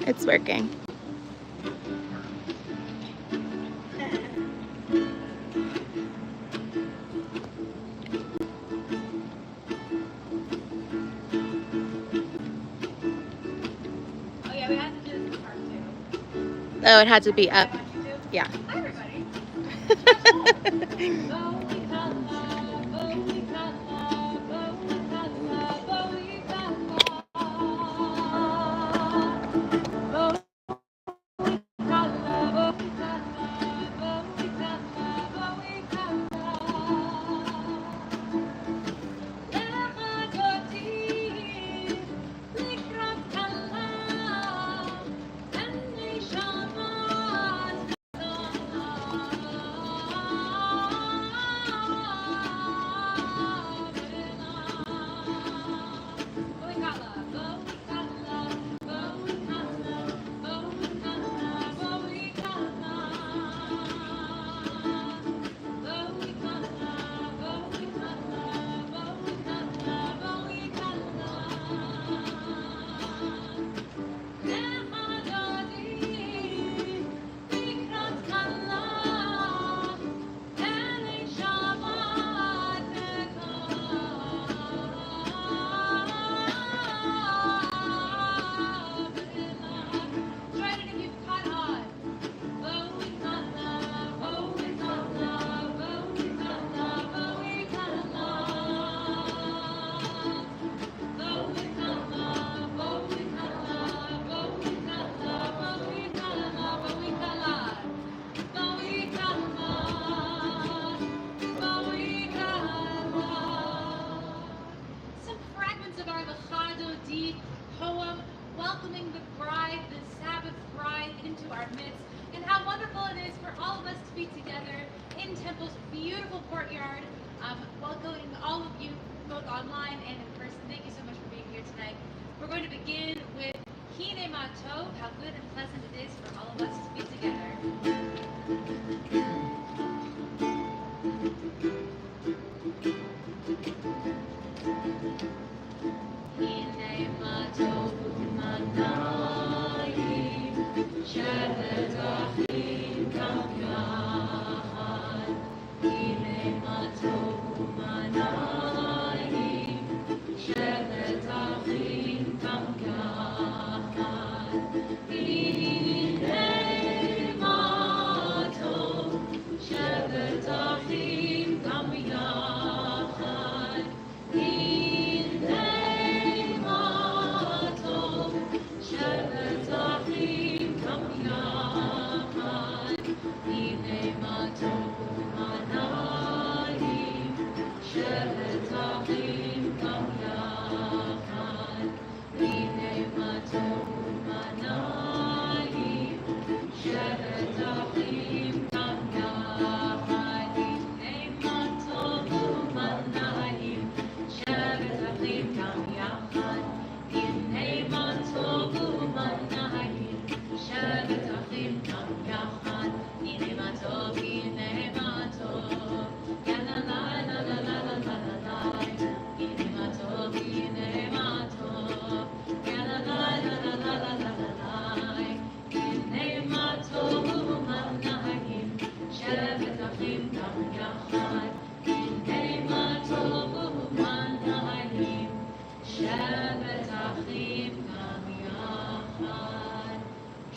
It's working. Oh yeah, we have to do this in part two. Oh, it had to be I up. want you to. Yeah. Hi everybody. Poem welcoming the bride, the Sabbath bride, into our midst, and how wonderful it is for all of us to be together in Temple's beautiful courtyard, welcoming all of you both online and in person. Thank you so much for being here tonight. We're going to begin with Hine Ma Tov, how good and pleasant it is for all of us to be together.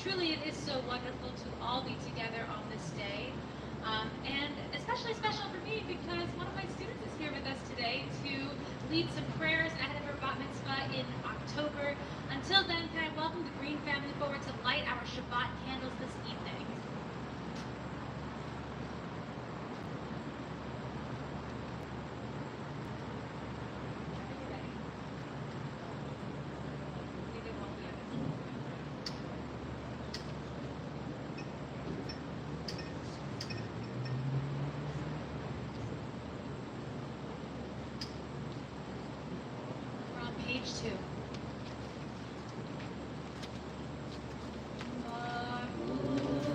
Truly, it is so wonderful to all be together on this day, and especially special for me because one of my students is here with us today to lead some prayers ahead of her bat mitzvah in October. Until then, can I welcome the Green family forward to light our Shabbat candles this evening? Page 2. Baruch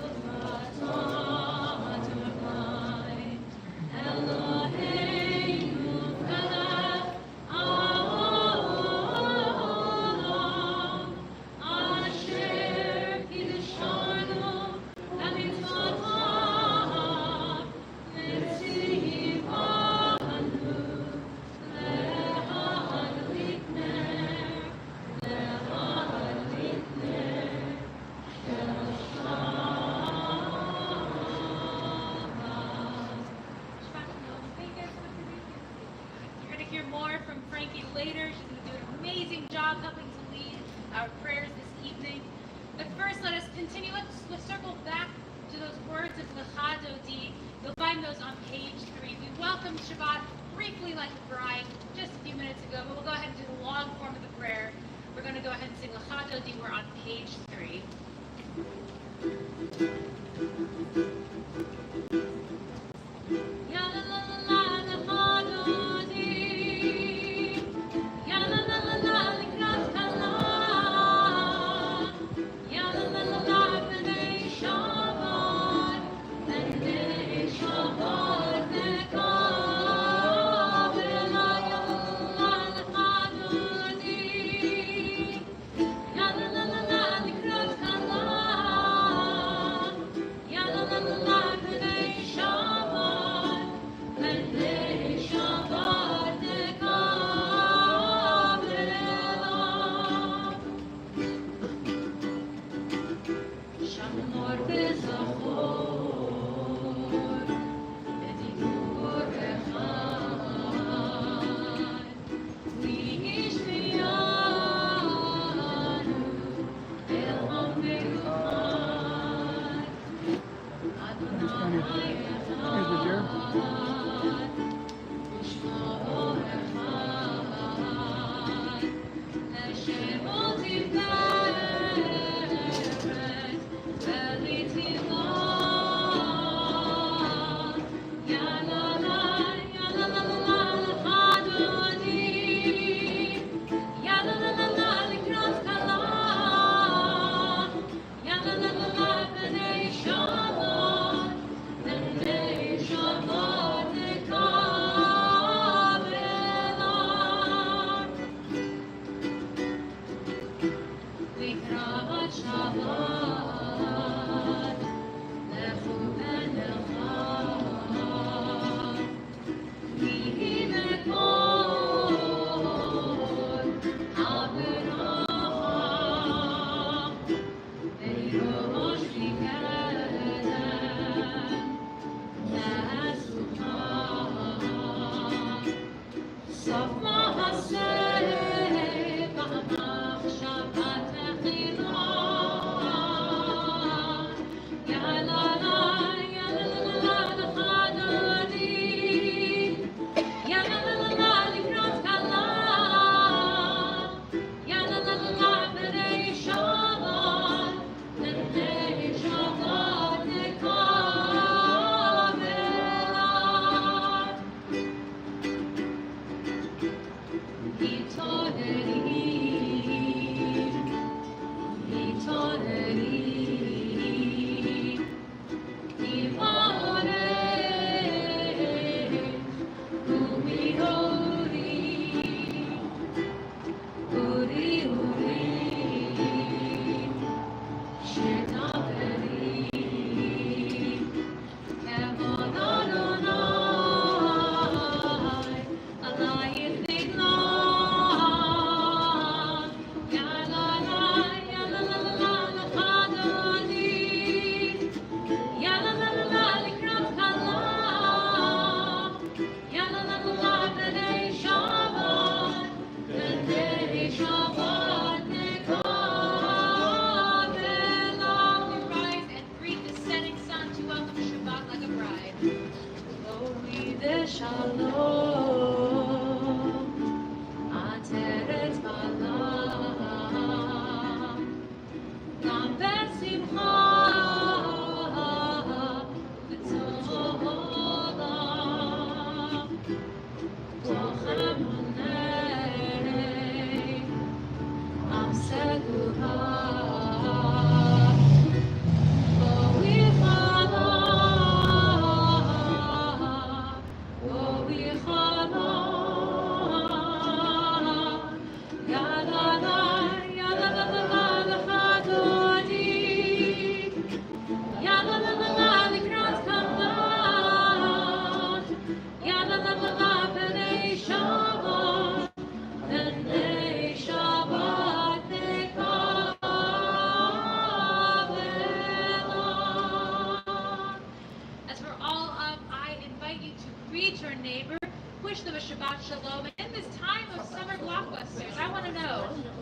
continue, let's circle back to those words of Lecha Dodi. You'll find those on page 3. We welcomed Shabbat briefly like a bride just a few minutes ago, but we'll go ahead and do the long form of the prayer. We're going to go ahead and sing Lecha Dodi. We're on page 3.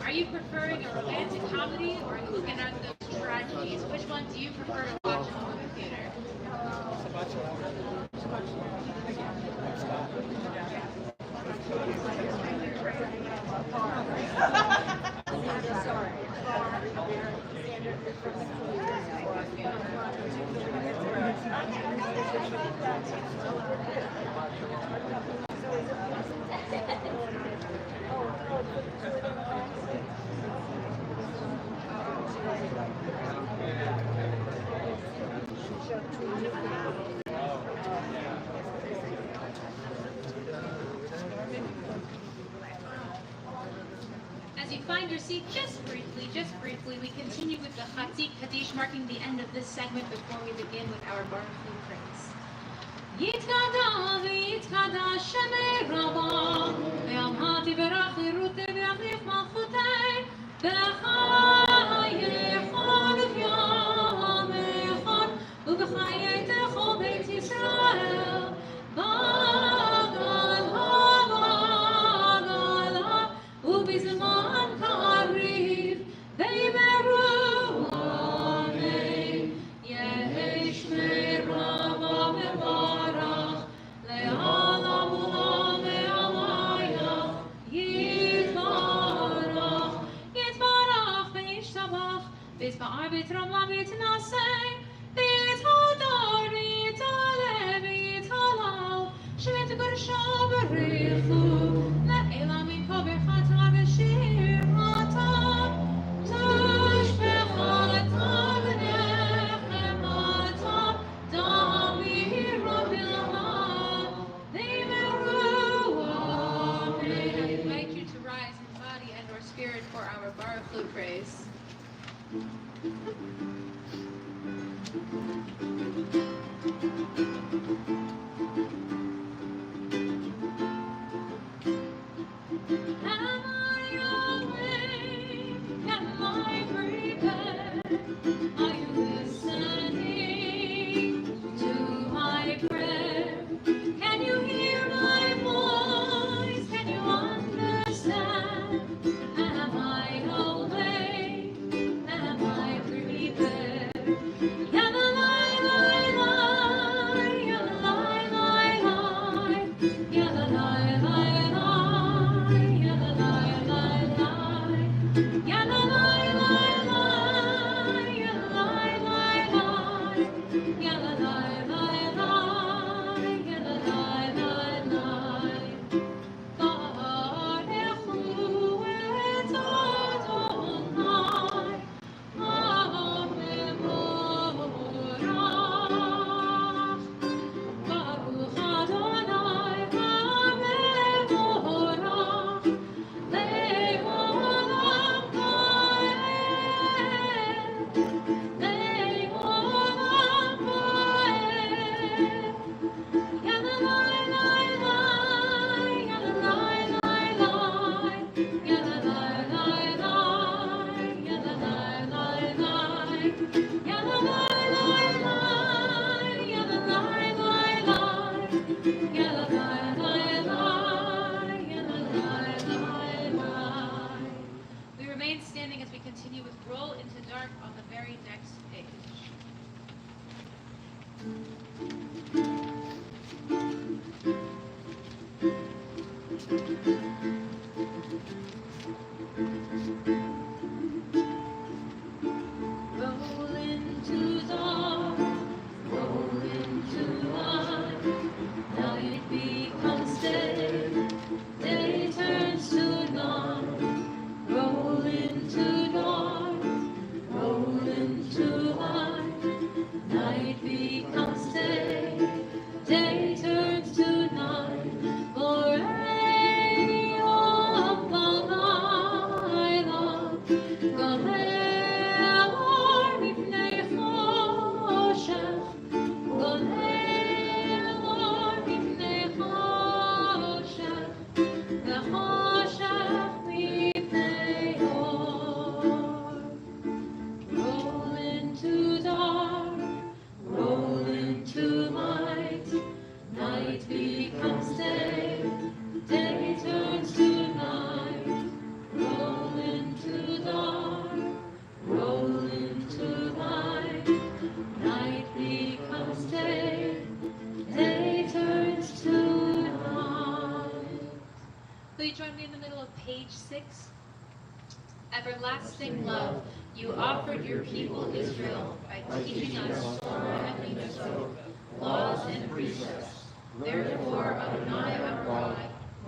Are you preferring a romantic comedy, or are you looking at those tragedies? prefer to watch in the movie theater? As you find your seat, just briefly, we continue with the Chatzik Kaddish, marking the end of this segment before we begin with our Baruch Hu praise. Yitkada v'yitkada shemei Rama, ve'amati v'rachiruti v'yachif malchutei, v'chayechon v'yamechon, u'v'chayetecho beit Yisrael, v'agal ha, u'bizman kariv, v'yimeru amen, yesh me'rava me'barach, le'alam u'lam me'alayach, yitbarach, yitbarach ve'yishtabach, v'yitba'ar v'yitramla v'yitnaseh, v'yithadar v'yitaleh v'yithalal, shemet v'gorsha v'richu, le'elam minko v'chata v'shir hata, tashbechata v'nechemata, damira bilha, v'yimeru amen. I invite you to rise in body and or spirit for our Baruch Hu praise. Am I everlasting love, you offered your people Israel by teaching us Torah and Mitzvot, laws and precepts. Therefore, Adonai our God,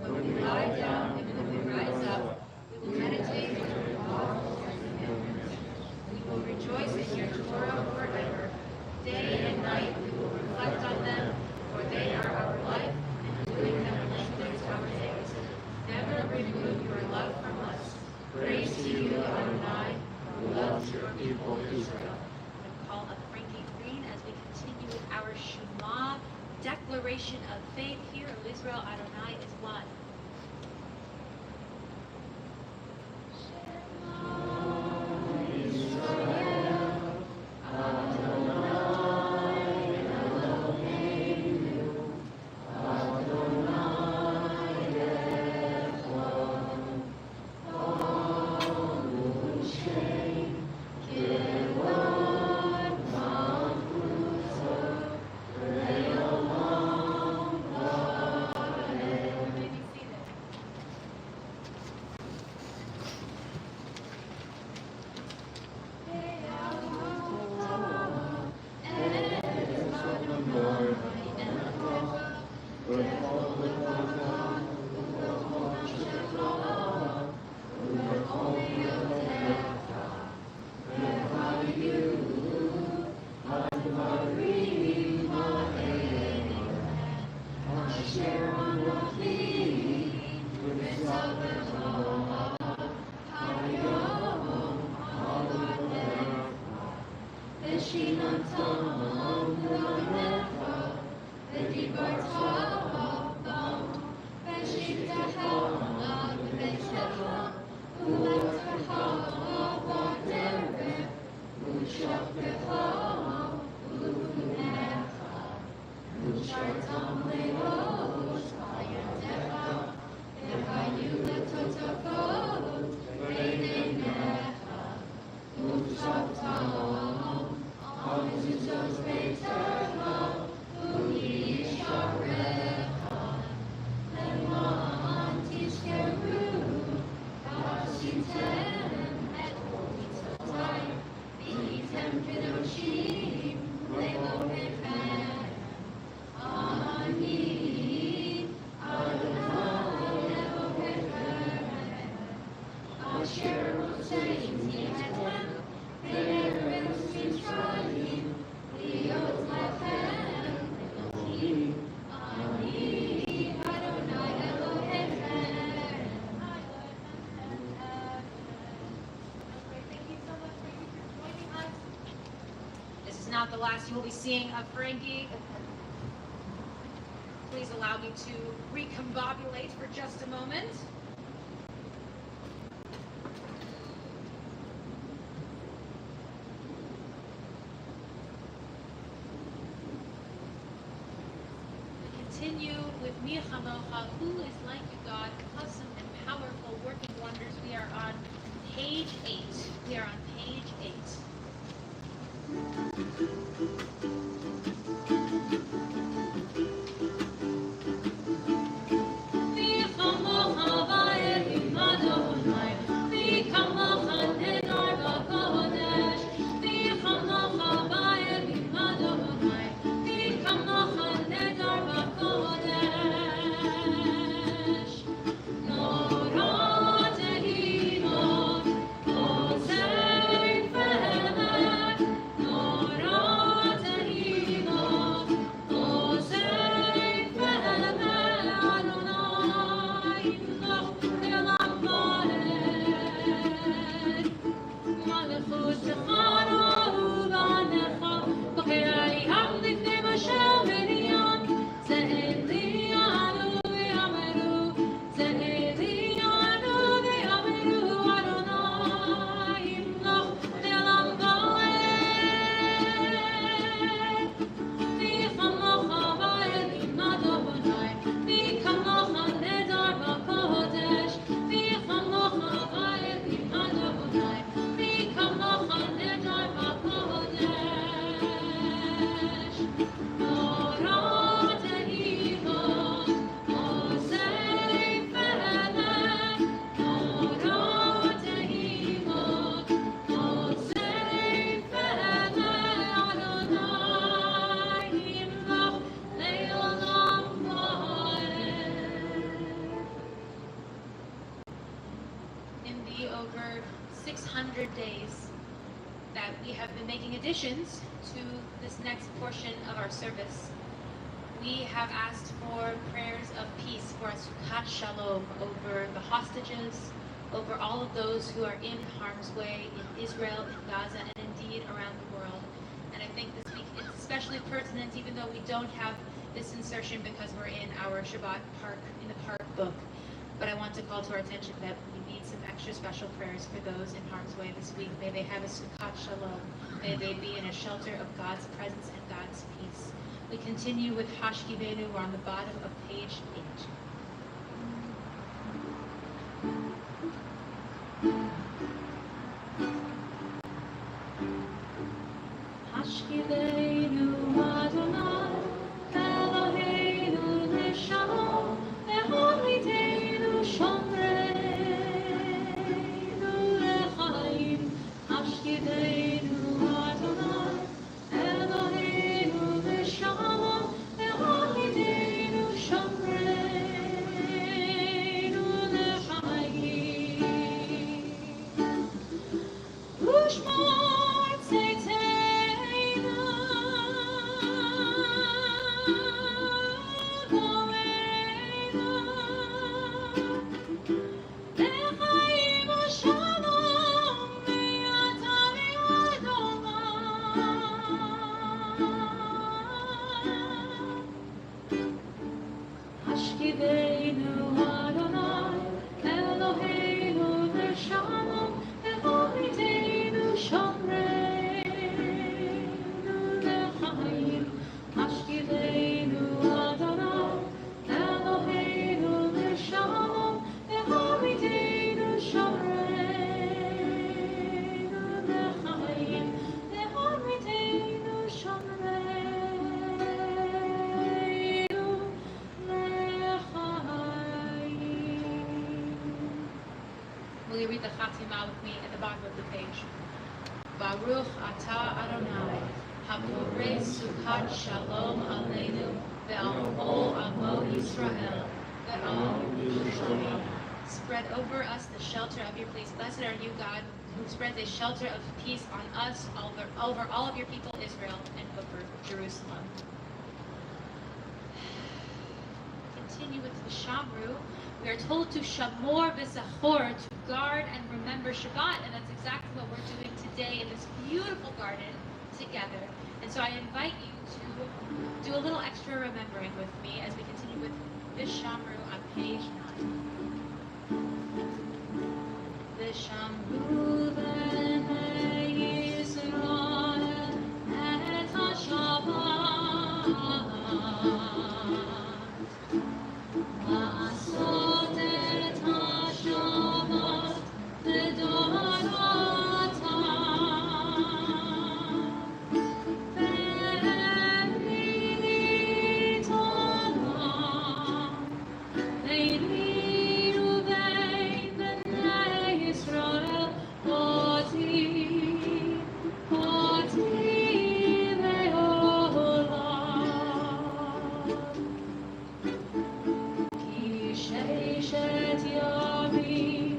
when we lie down and when we rise up, we will meditate on your laws and commandments. We will rejoice in your Torah forever. Day and night we will reflect on them, for they are our life, and doing them lengthens our days. Never remove your love from us. Praise to you, Adonai, who loves your people Israel. I'm going to call up Frankie Green as we continue with our Shema declaration of faith. Here of Israel, Adonai is one. Not the last you will be seeing of Frankie. Please allow me to recombobulate for just a moment. We continue with Mi Chamocha, who is like you, God, awesome and powerful, working wonders. We are on page 8. We are on page 8. Thank you. making additions to this next portion of our service. We have asked for prayers of peace, for a Sukkat Shalom over the hostages, over all of those who are in harm's way in Israel, in Gaza, and indeed around the world. And I think this week it's especially pertinent, even though we don't have this insertion because we're in our Shabbat park, in the park book. But I want to call to our attention that we need some extra special prayers for those in harm's way this week. May they have a Sukkat Shalom. May they be in a shelter of God's presence and God's peace. We continue with Hashkivenu. We're on the bottom of page 8. Hashkivenu Adonai, Eloheinu Neshalom, Eholidenu Shomreinu Lechaim. Hashkivenu Adonai, Eloheinu Neshalom, Eholidenu Shomreinu Lechaim. Ushmor Tzeitzenu Goreinu Lechaim Shalom Me'atari Adonai. Hashkivenu Adonai, Eloheinu Neshalom, Eholidenu Shomreinu Lechaim. Hashkivenu Adonai, Eloheinu Neshalom, Eholidenu Shomreinu Lechaim. Eholidenu Shomreinu Lechaim. Will you read the Chatima with me at the bottom of the page? Baruch Atah Adonai, Haporei Sukkat Shalom Aleinu ve'al kol amo Yisrael ve'al Yerushalayim. Spread over us the shelter of your peace. Blessed are you, God, who spreads a shelter of peace on us, over all of your people Israel, and over Jerusalem. Continue with the Shamru. We are told to Shamor v'Zachor, to guard and remember Shabbat, and that's exactly what we're doing today in this beautiful garden together. And so I invite you to do a little extra remembering with me as we continue with this Shamru on page 9. V'Shamru b'nei Yisrael et HaShabbat. La'asot et HaShabbat b'dorata, ve'li Torah, ve'li uvein b'nei Yisrael, oti ve'olam. Ki sheishet yamim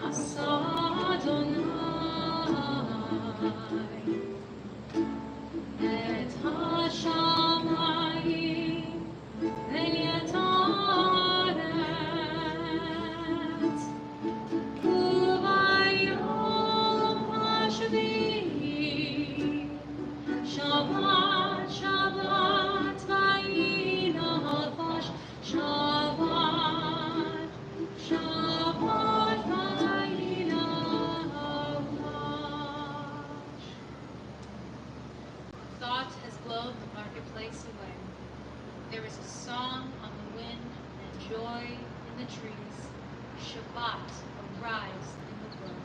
asa Adonai et hashamayim ve'et haaretz, u'bayom hashvi'i Shabbat, Shabbat vayinafash, Shabbat, Shabbat vayinafash. Thought has blown the marketplace away. There is a song on the wind and joy in the trees. Shabbat arrives in the world,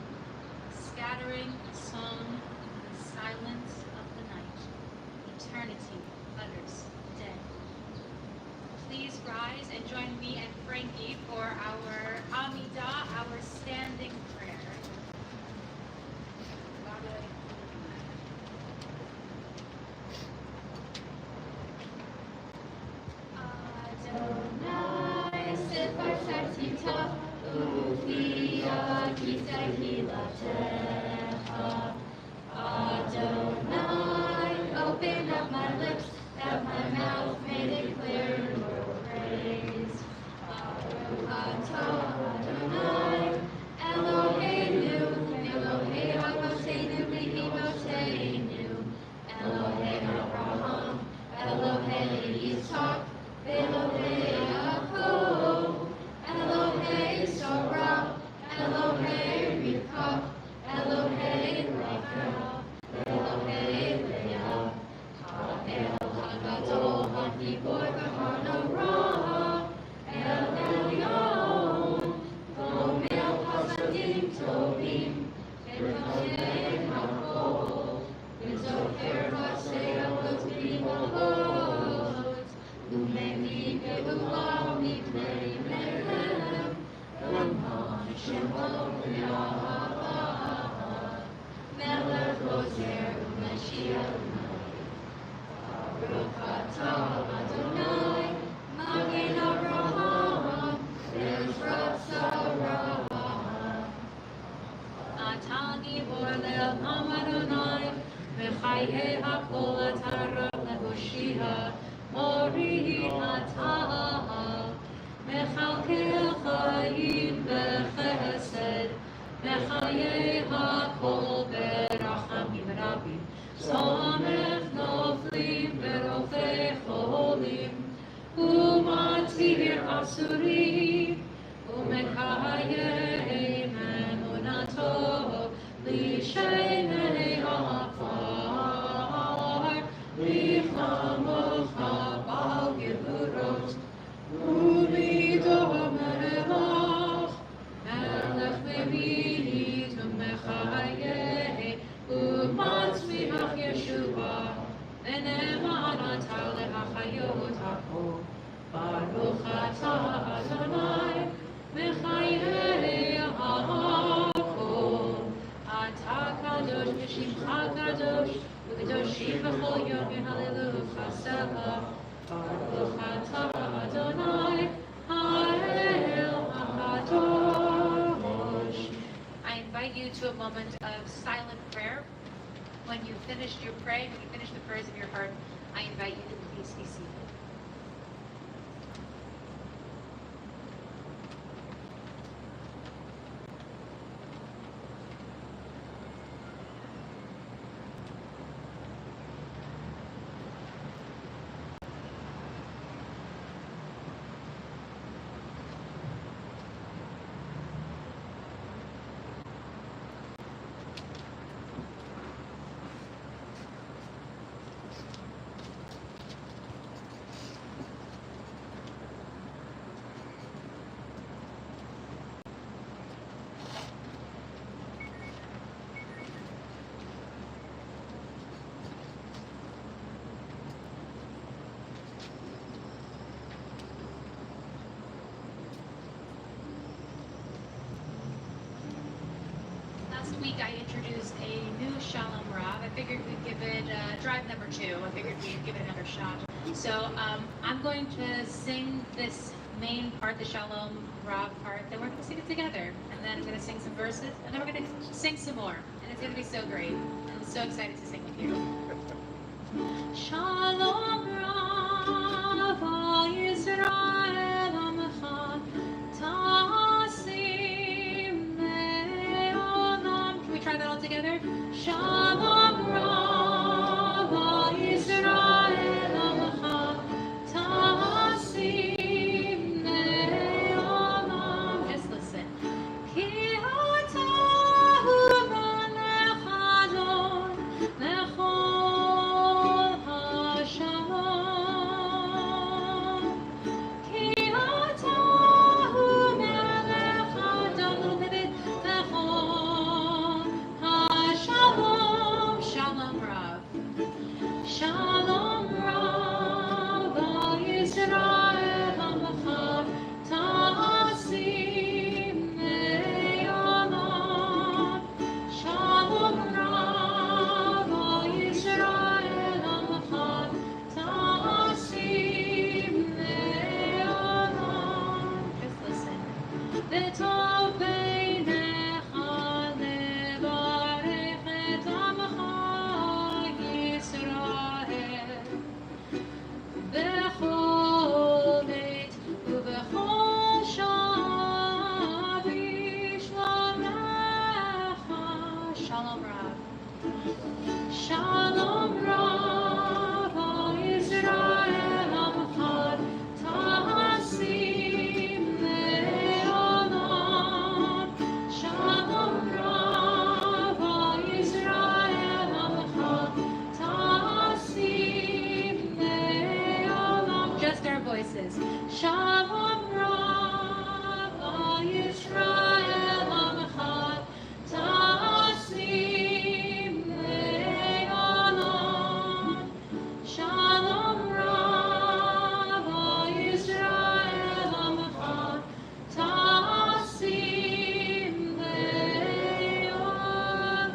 scattering a song in the silence of the night. Eternity utters day. Please rise and join me and Frankie for our Amidah, our standing prayer. Adonai sefer sartita, ufia kitei hilatecha. Adonai ata Adonai, Magen Avraham, Ezra Sarah. Ata Gibor le'olam Adonai, V'chayei hakol ata Rab le'hoshia, Mori ata, Mechalkei chayim b'chesed, Mechayei hakol berachamim rabim, Somech noflim berofei cholim, Umatir asurim, Umekayei memunato, Lishenei afar, Lichamocha bal gevurot, Ulido melech, Melech memit umechayei, Umatzmiach Yeshua, V'ne'eman ata le'achayot hakol, Baruch atah Adonai, Mechayei hakol. Atah kadosh v'shimcha kadosh, U'kedoshim b'chol yom yehallelu chasecha. Baruch atah Adonai, Ha'el HaKadosh. I invite you to a moment of silent prayer. When you've finished your praying, when you finish the prayers of your heart, I invite you to please be seated. Last week I introduced a new Shalom Rav. I figured we'd give it drive number 2. I figured we'd give it another shot. So I'm going to sing this main part, the Shalom Rav part, then we're going to sing it together. And then I'm going to sing some verses, and then we're going to sing some more. And it's going to be so great. I'm so excited to sing with you. Shalom Rav al Yisrael Amcha Tasim Le'olam. Can we try that all together? Shalom Rav al Yisrael Amcha Tasim Le'olam. Just listen. Ki atahu melech Adon lechol hashalom. Ki atahu melech Adon, little bit, lechol hashalom. Shalom Rav. Shalom Rav al Yisrael Amcha Tasim Le'olam. Shalom Rav al Yisrael Amcha Tasim Le'olam. Just listen. V'tov beinecha levarech et amcha Yisrael. Bechol beit ubechol sha'ar bishlomecha. Shalom Rav. Shalom Rav al Yisrael Amcha Tasim Le'olam. Shalom Rav al Yisrael Amcha Tasim Le'olam. Just our voices. Shalom Rav al Yisrael Amcha Tasim Le'olam. Shalom Rav al Yisrael Amcha Tasim Le'olam.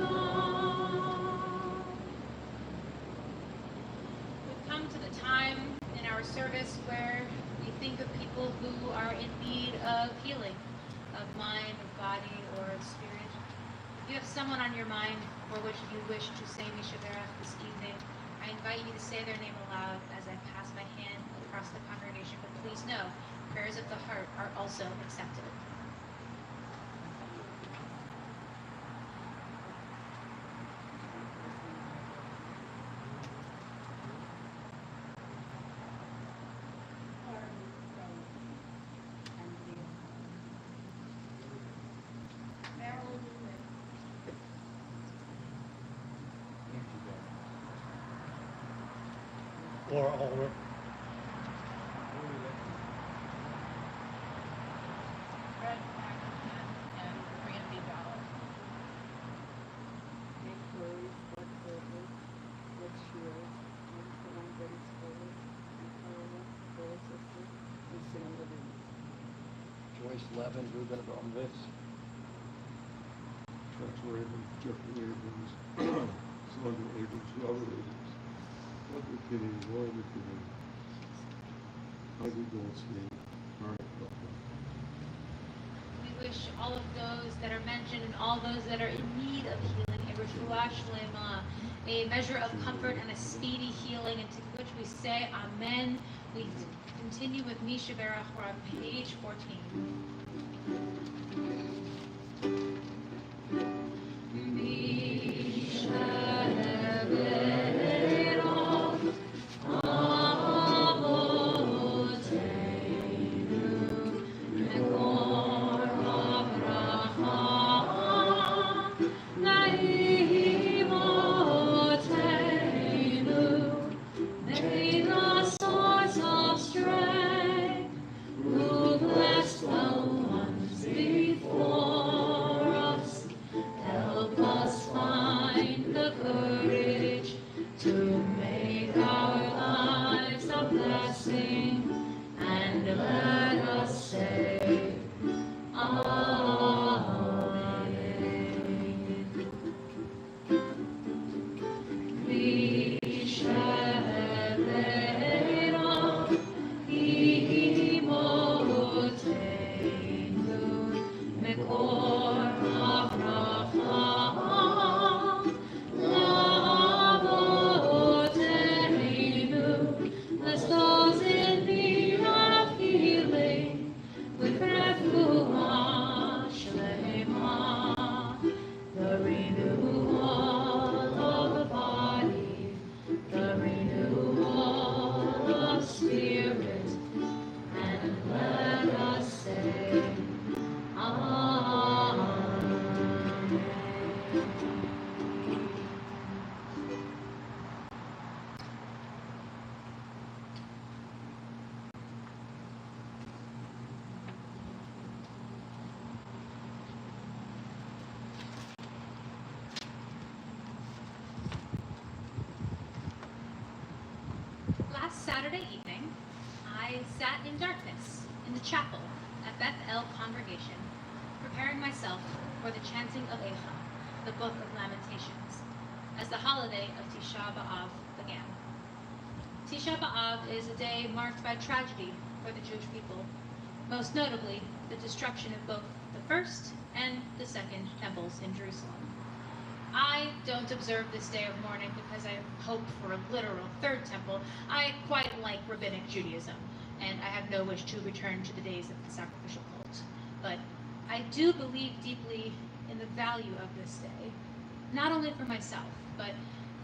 We've come to the time in our service where we think of people who are in need of healing, of mind, of body, or of spirit. If you have someone on your mind for which you wish to say Mishaberach this evening, I invite you to say their name aloud as I pass my hand across the congregation, but please know, prayers of the heart are also accepted. Or over. Fred Paxton and Randy Ballard. Nick Curry, Bud Colbert, Rick Shields, and Karan Dennis Fuller, and Carla, Phyllis Sister, and Sam Levine. Joyce Levin, Ruben Abramovich. Trevor Abrams, Jeffrey Abrams, Sandra Abrams, Robert Abrams, Edward Kinney, Roy McKinney, Ivy Goldstein, Mark Buckland. We wish all of those that are mentioned and all those that are in need of healing a refuah shlema, a measure of comfort and a speedy healing, and to which we say Amen. We continue with Misha Berach. We're on page 14. Last Saturday evening, I sat in darkness in the chapel at Beth El Congregation, preparing myself for the chanting of Eicha, the Book of Lamentations, as the holiday of Tisha B'Av began. Tisha B'Av is a day marked by tragedy for the Jewish people, most notably the destruction of both the first and the second temples in Jerusalem. I don't observe this day of mourning because I hope for a literal third temple. I quite like rabbinic Judaism, and I have no wish to return to the days of the sacrificial cult. But I do believe deeply in the value of this day, not only for myself, but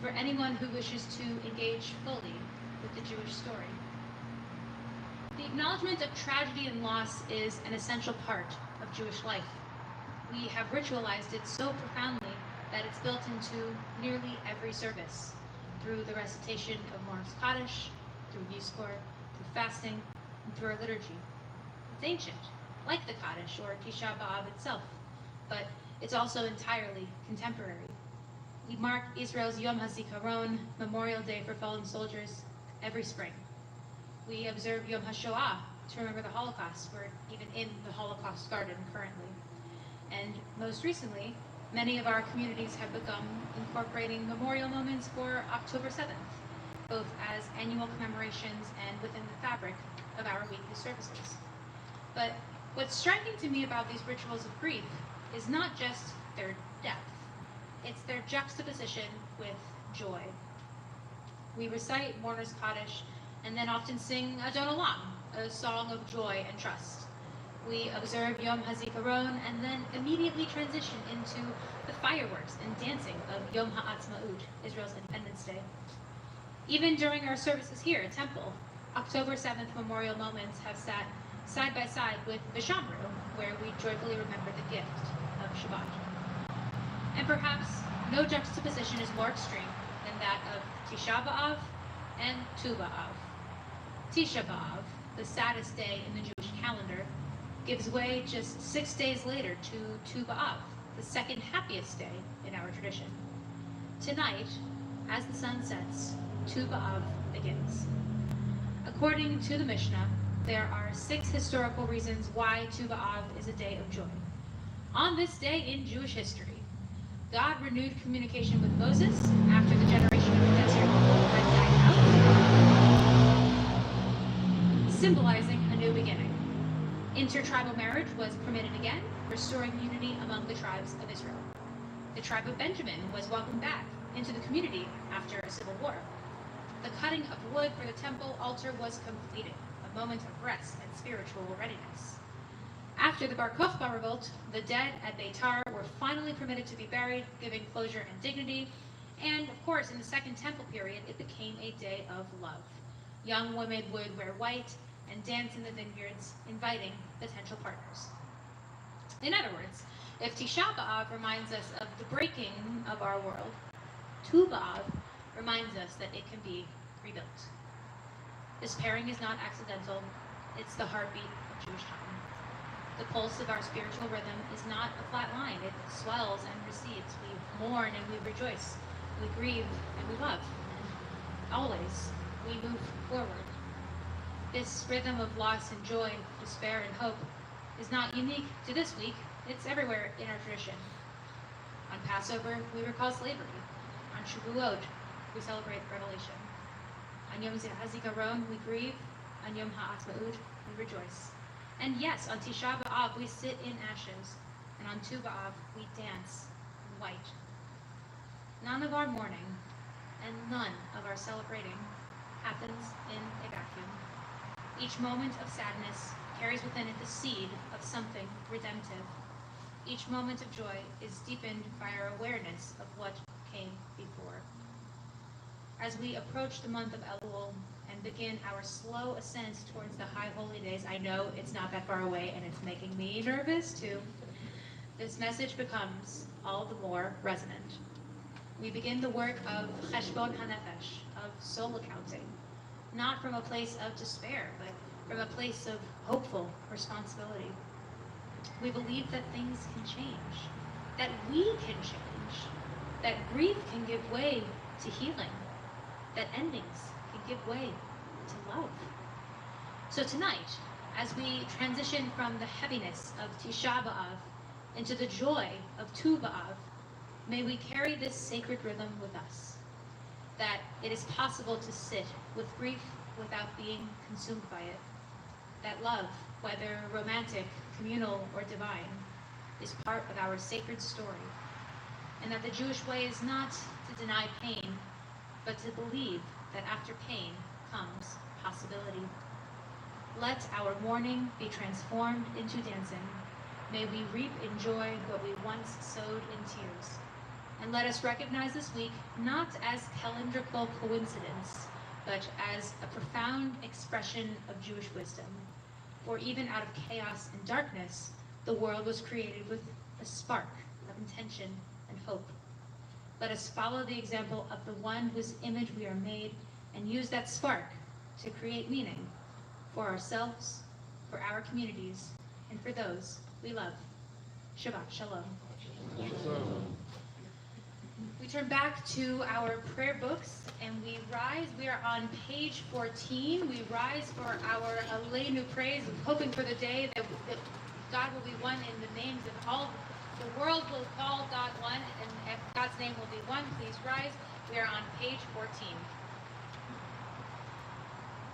for anyone who wishes to engage fully with the Jewish story. The acknowledgement of tragedy and loss is an essential part of Jewish life. We have ritualized it so profoundly that it's built into nearly every service, through the recitation of Morris Kaddish, through Yizkor, through fasting, and through our liturgy. It's ancient, like the Kaddish or Tisha B'Av itself, but it's also entirely contemporary. We mark Israel's Yom HaZikaron, Memorial Day for Fallen Soldiers, every spring. We observe Yom HaShoah to remember the Holocaust. We're even in the Holocaust garden currently. And most recently, many of our communities have begun incorporating memorial moments for October 7th, both as annual commemorations and within the fabric of our weekly services. But what's striking to me about these rituals of grief is not just their depth, it's their juxtaposition with joy. We recite Mourner's Kaddish and then often sing Adon Olam, a song of joy and trust. We observe Yom HaZikaron and then immediately transition into the fireworks and dancing of Yom HaAtzmaut, Israel's Independence Day. Even during our services here at Temple, October 7th memorial moments have sat side by side with the Shamru, where we joyfully remember the gift of Shabbat. And perhaps no juxtaposition is more extreme than that of Tisha B'Av and Tu B'Av. Tisha B'Av, the saddest day in the Jewish calendar, gives way just 6 days later to Tu B'Av, the second happiest day in our tradition. Tonight, as the sun sets, Tu B'Av begins. According to the Mishnah, there are 6 historical reasons why Tu B'Av is a day of joy. On this day in Jewish history, God renewed communication with Moses after the generation of the desert had died out, symbolizing a new beginning. Intertribal marriage was permitted again, restoring unity among the tribes of Israel. The tribe of Benjamin was welcomed back into the community after a civil war. The cutting of wood for the temple altar was completed, a moment of rest and spiritual readiness. After the Bar Kokhba revolt, the dead at Beitar were finally permitted to be buried, giving closure and dignity. And of course, in the Second Temple period, it became a day of love. Young women would wear white and dance in the vineyards, inviting potential partners. In other words, if Tisha B'Av reminds us of the breaking of our world, Tu B'Av reminds us that it can be rebuilt. This pairing is not accidental, it's the heartbeat of Jewish time. The pulse of our spiritual rhythm is not a flat line, it swells and recedes. We mourn and we rejoice, we grieve and we love, and always we move forward. This rhythm of loss and joy, despair and hope is not unique to this week, it's everywhere in our tradition. On Passover, we recall slavery. On Shavuot, we celebrate Revelation. On Yom HaZikaron, we grieve. On Yom HaAtzmaut, we rejoice. And yes, on Tisha B'Av, we sit in ashes. And on Tu B'Av, we dance in white. None of our mourning and none of our celebrating happens in a vacuum. Each moment of sadness carries within it the seed of something redemptive. Each moment of joy is deepened by our awareness of what came before. As we approach the month of Elul and begin our slow ascent towards the high holy days, I know it's not that far away and it's making me nervous too. This message becomes all the more resonant. We begin the work of Cheshbon HaNefesh, of soul accounting, not from a place of despair, but from a place of hopeful responsibility. We believe that things can change, that we can change, that grief can give way to healing, that endings can give way to love. So tonight, as we transition from the heaviness of Tisha B'Av into the joy of Tu B'Av, may we carry this sacred rhythm with us, that it is possible to sit with grief without being consumed by it, that love, whether romantic, communal, or divine, is part of our sacred story, and that the Jewish way is not to deny pain, but to believe that after pain comes possibility. Let our mourning be transformed into dancing. May we reap in joy what we once sowed in tears. And let us recognize this week not as calendrical coincidence, but as a profound expression of Jewish wisdom. For even out of chaos and darkness, the world was created with a spark of intention and hope. Let us follow the example of the one whose image we are made and use that spark to create meaning for ourselves, for our communities, and for those we love. Shabbat Shalom. We turn back to our prayer books and we rise. We are on page 14. We rise for our Aleinu praise, hoping for the day that God will be one in the names of all. The world will call God one, and God's name will be one. Please rise. We are on page 14.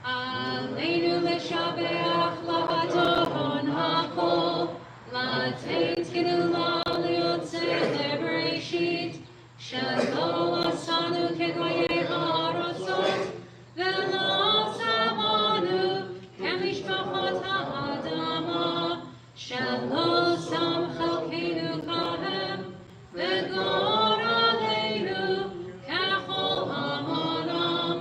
Aleinu l'shabeach l'adon hakol, l'teitzkenu l'aliyotzeh lebereshit, shelo asanu kegoyei ha'arosot, velo samanu kemishpachot ha'adama, shelo sam chalkeinu kahem, v'gor aleinu kachol hamonam,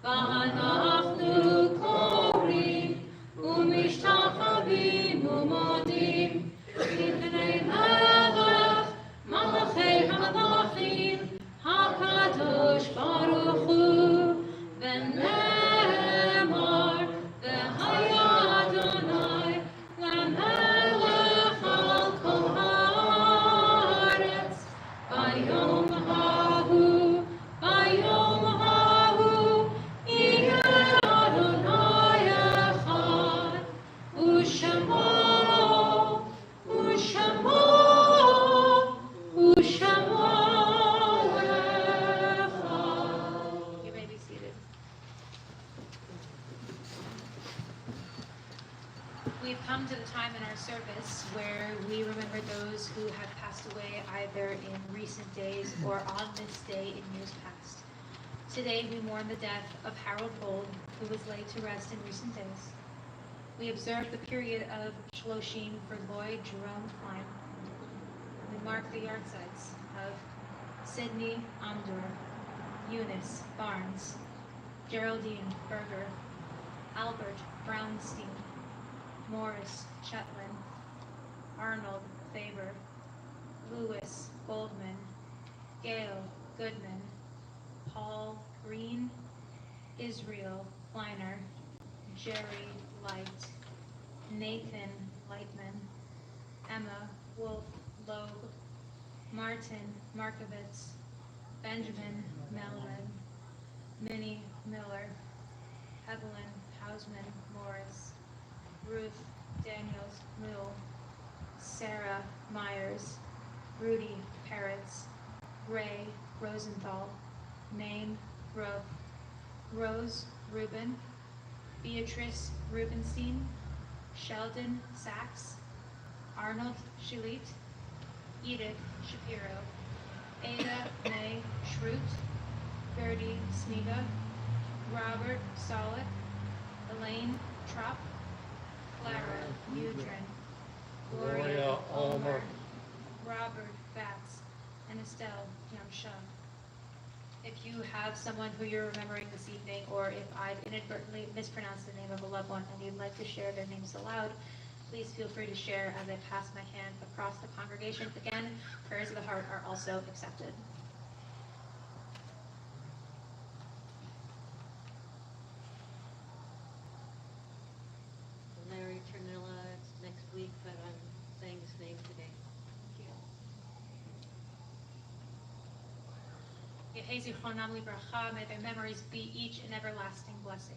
v'anachnu korim u'mishtachavim u'modim b'pnei melech malachei hamalachim hakadosh baruch hu v'nemar v'haya Adonai lamelech al kol haaretz bayom hahu yeh Adonai echad u'shemo echad. You may be seated. We've come to the time in our service where we remember those who have passed away either in recent days or on this day in years past. Today we mourn the death of Harold Bold, who was laid to rest in recent days. We observe the period of Shloshim for Lloyd Jerome Klein. We mark the yahrzeits of Sidney Amdur, Eunice Barnes, Geraldine Berger, Albert Brownstein, Morris Chetwin, Arnold Faber, Louis Goldman, Gail Goodman, Paul Green, Israel Kleiner, Jerry Light, Nathan Lightman, Emma Wolf Loeb, Martin Markovitz, Benjamin Melvin, Minnie Miller, Evelyn Hausman Morris, Ruth Daniels Mule, Sarah Myers, Rudy Peretz, Ray Rosenthal, Nain Roth, Rose Rubin, Beatrice Rubenstein, Sheldon Sachs, Arnold Schulit, Edith Shapiro, Ada May Schrute, Gertie Smiga, Robert Solik, Elaine Trupp, Clara Udrin, Gloria Ulmer, Robert Batts, and Estelle Yamsha. If you have someone who you're remembering this evening, or if I've inadvertently mispronounced the name of a loved one and you'd like to share their names aloud, please feel free to share as I pass my hand across the congregation. Again, prayers of the heart are also accepted. Larry Ternilla, it's next week, but I'm saying his name today. Yehi zichronam livracha, may their memories be each an everlasting blessing.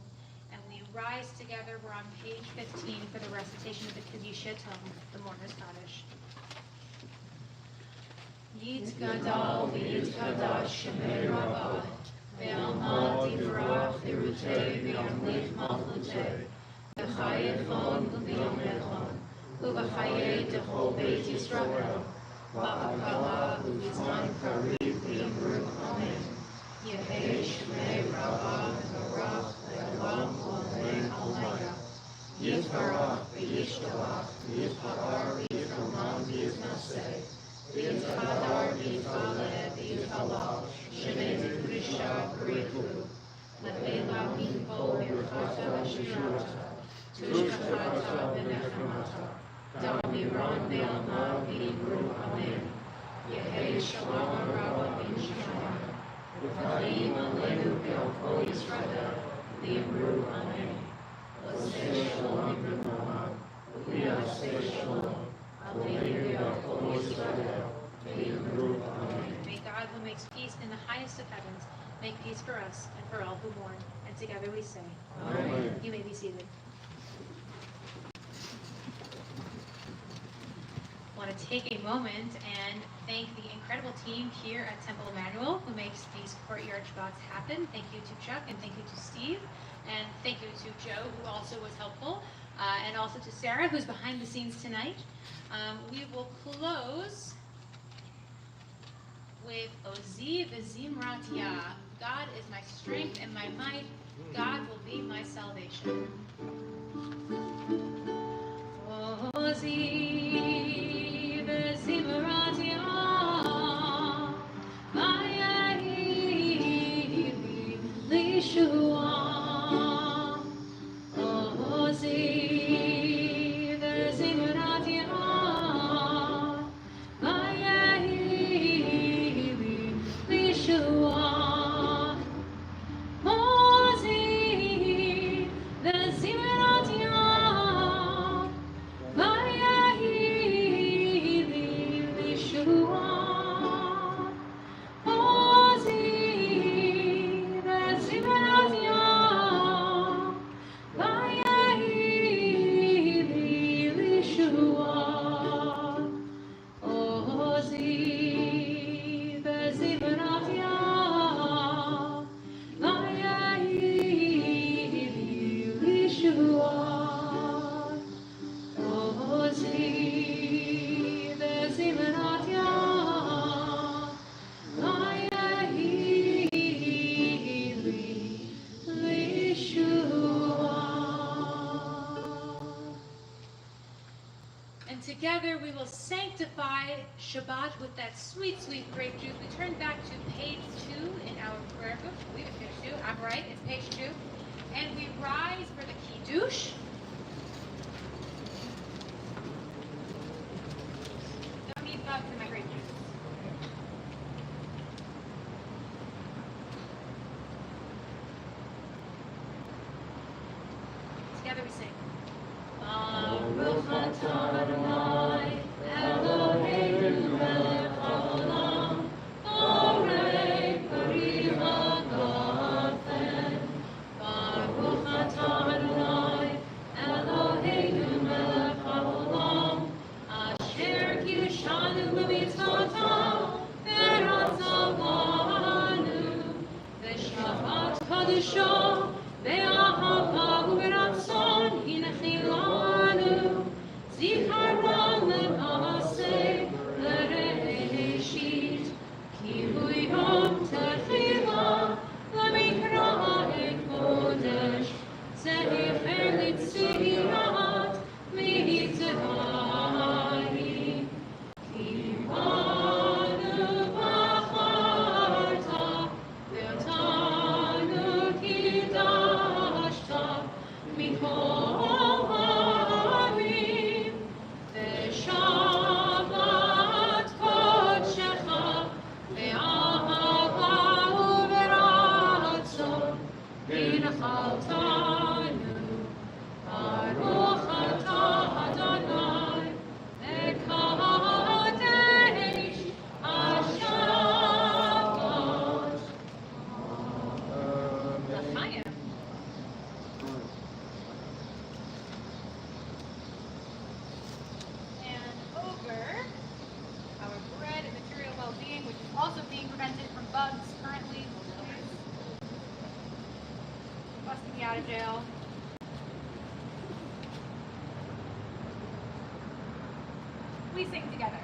And we rise together. We're on page 15 for the recitation of the Kaddish Tom, the Mourner's Kaddish. Yitgadal v'yitkadash shemei Rabbah, ve'alma divrach v'rutei v'yamlich malchutei, v'chayechon v'yomechon, u'v'chayei techol beit Yisrael, v'akala u'v'zman karib v'yamru amen. Yehi shemei Rabbah v'rach ve'olam olei alaya. Yitbarach v'yishtoach v'yitpa'ar v'yitramam v'yitnaseh. V'yitkadar v'yitkale v'yitkalal shemei v'risha v'richu. Le'ela minpo v'yirchata v'shirata. Tushkachata v'nechemata. Damiran ve'alma v'yimru amen. Yehi shalom rabba v'yishmayim. V'chaim aleinu v'yalko Yisrael v'yimru amen. L'sei shalom v'noma. V'yasei shalom. Aleinu v'yalko Yisrael v'yimru amen. May God, who makes peace in the highest of heavens, make peace for us and for all who mourn. And together we say, Amen. You may be seated. Want take a moment and thank the incredible team here at Temple Emanuel who makes these courtyard Shabbats happen. Thank you to Chuck and thank you to Steve. And thank you to Joe, who also was helpful, and also to Sarah, who's behind the scenes tonight. We will close with Ozi v'zimrat Yah. God is my strength and my might. God will be my salvation. Ozi v'zimrat Yah. Vayehi Lishua. Ozi v'zimrat Yah. Vayehi Lishua. Ozi v'zimrat Yah. Vayehi Lishua. Ozi v'zimrat Yah. Vayehi Lishua. Ozi v'zimrat Yah. Vayehi Lishua. Ozi v'zimrat Yah. And together we will sanctify Shabbat with that sweet, sweet grape juice. We turn back to page 2 in our prayer book. We have page 2. I'm right. It's page 2. And we rise for the Kiddush. Don't need bugs in my grape juice. Together we sing. Baruch atah Adonai, Eloheinu melech haolam, borei pari hagafen. Baruch atah Adonai, Eloheinu melech haolam, asher kiddushanu b'mitzvotav, v'ratzavanu, v'shabbat kadusho, v'ahava u'v'ratzon hinechilanu, zikaron le'aseh l'reishit, ki hu yom tefila l'mikra ha'kodesh, ze'efer l'tzirat mitzvahim, ki banu b'charta, ve'otanu kiddashta, mikol ha'amim, ve'shabbat kodshecha, ve'ahava u'v'ratzon, v'nachaltanu, baruch atah Adonai, v'kadesh hashabbos. L'chaim. And over our bread and material well-being, which is also being prevented from bugs currently, busting me out of jail. We sing together.